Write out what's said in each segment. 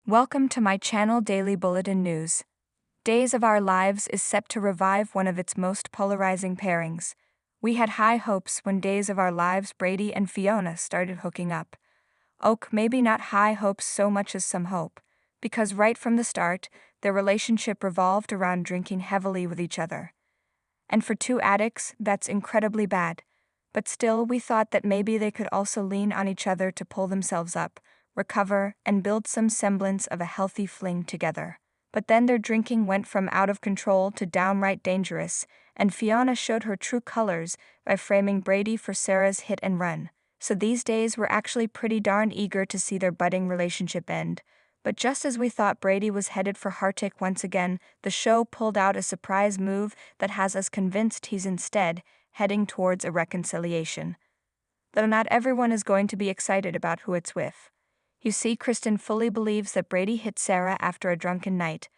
Welcome to my channel Daily Bulletin News. Days of Our Lives is set to revive one of its most polarizing pairings. We had high hopes when Days of Our Lives Brady and Fiona started hooking up. Maybe not high hopes so much as some hope, because right from the start, their relationship revolved around drinking heavily with each other. And for two addicts, that's incredibly bad. But still, we thought that maybe they could also lean on each other to pull themselves up, recover, and build some semblance of a healthy fling together. But then their drinking went from out of control to downright dangerous, and Fiona showed her true colors by framing Brady for Sarah's hit and run. So these days we're actually pretty darn eager to see their budding relationship end. But just as we thought Brady was headed for heartache once again, the show pulled out a surprise move that has us convinced he's instead heading towards a reconciliation. Though not everyone is going to be excited about who it's with. You see, Kristen fully believes that Brady hit Sarah after a drunken night,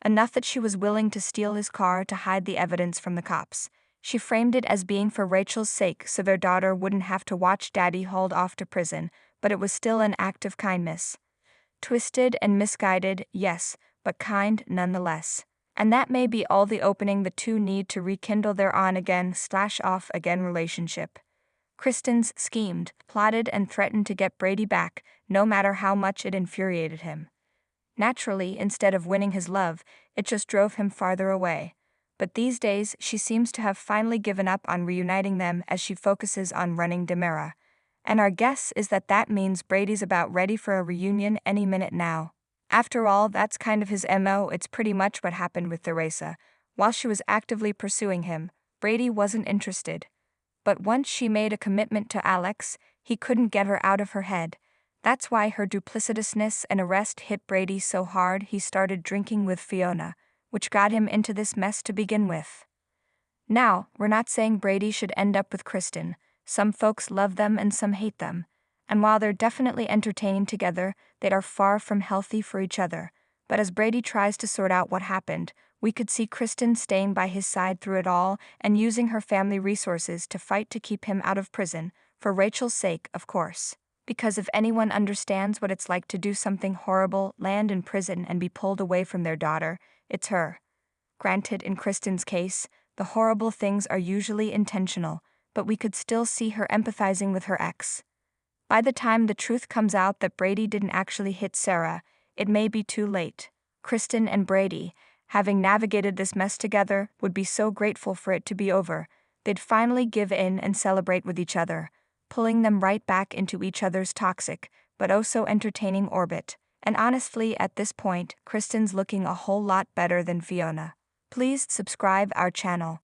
enough that she was willing to steal his car to hide the evidence from the cops. She framed it as being for Rachel's sake so their daughter wouldn't have to watch Daddy hauled off to prison, but it was still an act of kindness. Twisted and misguided, yes, but kind nonetheless. And that may be all the opening the two need to rekindle their on-again/off-again relationship. Kristen's schemed, plotted, and threatened to get Brady back, no matter how much it infuriated him. Naturally, instead of winning his love, it just drove him farther away. But these days, she seems to have finally given up on reuniting them as she focuses on running Demera. And our guess is that that means Brady's about ready for a reunion any minute now. After all, that's kind of his MO. It's pretty much what happened with Theresa. While she was actively pursuing him, Brady wasn't interested. But once she made a commitment to Alex, he couldn't get her out of her head. That's why her duplicitousness and arrest hit Brady so hard he started drinking with Fiona, which got him into this mess to begin with. Now, we're not saying Brady should end up with Kristen. Some folks love them and some hate them. And while they're definitely entertaining together, they are far from healthy for each other. But as Brady tries to sort out what happened, we could see Kristen staying by his side through it all and using her family resources to fight to keep him out of prison, for Rachel's sake, of course. Because if anyone understands what it's like to do something horrible, land in prison, and be pulled away from their daughter, it's her. Granted, in Kristen's case, the horrible things are usually intentional, but we could still see her empathizing with her ex. By the time the truth comes out that Brady didn't actually hit Sarah, it may be too late. Kristen and Brady, having navigated this mess together, would be so grateful for it to be over. They'd finally give in and celebrate with each other, pulling them right back into each other's toxic, but oh so entertaining orbit. And honestly, at this point, Kristen's looking a whole lot better than Fiona. Please subscribe our channel.